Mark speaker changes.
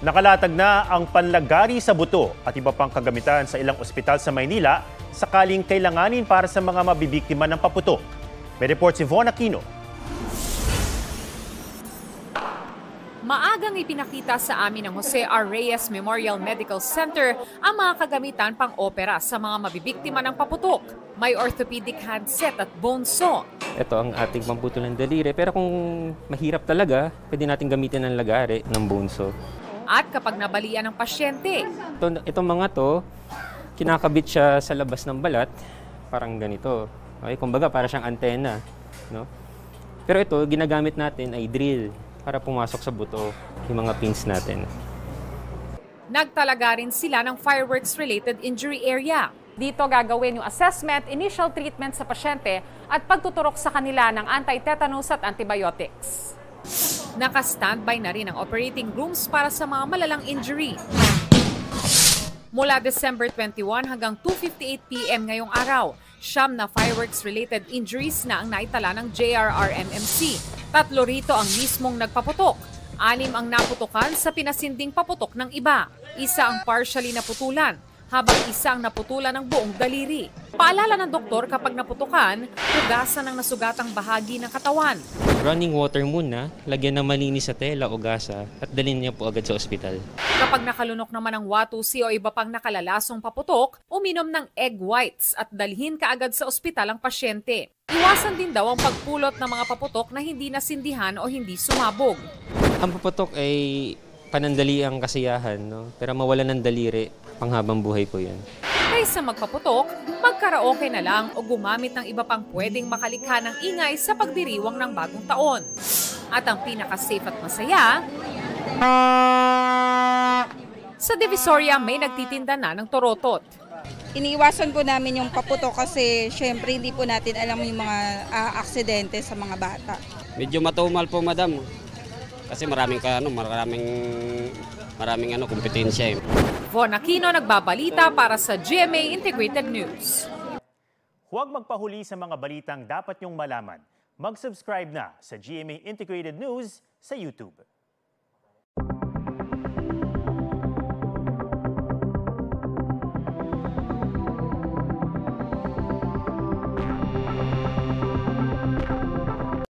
Speaker 1: Nakalatag na ang panlagari sa buto at iba pang kagamitan sa ilang ospital sa Maynila sakaling kailanganin para sa mga mabibiktima ng paputok. May report si Von Aquino.
Speaker 2: Maagang ipinakita sa amin ng Jose R. Reyes Memorial Medical Center ang mga kagamitan pang-opera sa mga mabibiktima ng paputok. May orthopedic handset at bone saw.
Speaker 3: Ito ang ating pamputol ng daliri, pero kung mahirap talaga, pwede natin gamitin ng lagari ng bone saw.
Speaker 2: At kapag nabalian ng pasyente,
Speaker 3: Itong mga to, kinakabit siya sa labas ng balat, parang ganito. Okay? Kumbaga, para siyang antena. No? Pero ito, ginagamit natin ay drill para pumasok sa buto yung mga pins natin.
Speaker 2: nagtalaga rin sila ng fireworks-related injury area. Dito gagawin yung assessment, initial treatment sa pasyente at pagtuturok sa kanila ng anti-tetanus at antibiotics. Naka-standby na rin ang operating rooms para sa mga malalang injury. Mula December 21 hanggang 2:58 PM ngayong araw, 9 na fireworks-related injuries na ang naitala ng JRRMMC. 3 rito ang mismong nagpaputok. 6 ang naputukan sa pinasinding paputok ng iba. 1 ang partially naputulan, habang 1 ang naputulan ng buong daliri. Paalala ng doktor kapag naputukan, hugasan ang nasugatang bahagi ng katawan.
Speaker 3: Running water muna, lagyan ng malinis sa tela o gasa at dalhin niya po agad sa ospital.
Speaker 2: Kapag nakalunok naman ang watusi o iba pang nakalalasong paputok, uminom ng egg whites at dalhin kaagad sa ospital ang pasyente. Iwasan din daw ang pagpulot ng mga paputok na hindi nasindihan o hindi sumabog.
Speaker 3: Ang paputok ay panandali ang kasiyahan, no? Pero mawalan ng daliri, panghabang buhay po yan.
Speaker 2: Kaysa magpaputok, magkaraoke na lang o gumamit ng iba pang pwedeng makalikha ng ingay sa pagdiriwang ng bagong taon. At ang pinaka-safe at masaya, sa Divisoria may nagtitinda na ng torotot.
Speaker 4: Iniiwasan po namin yung paputok kasi syempre hindi po natin alam yung mga aksidente sa mga bata.
Speaker 5: Medyo matumal po, madam. Kasi maraming kompetensya.
Speaker 2: Von Aquino nagbabalita para sa GMA Integrated News.
Speaker 1: Huwag magpahuli sa mga balitang dapat niyong malaman. Mag-subscribe na sa GMA Integrated News sa YouTube.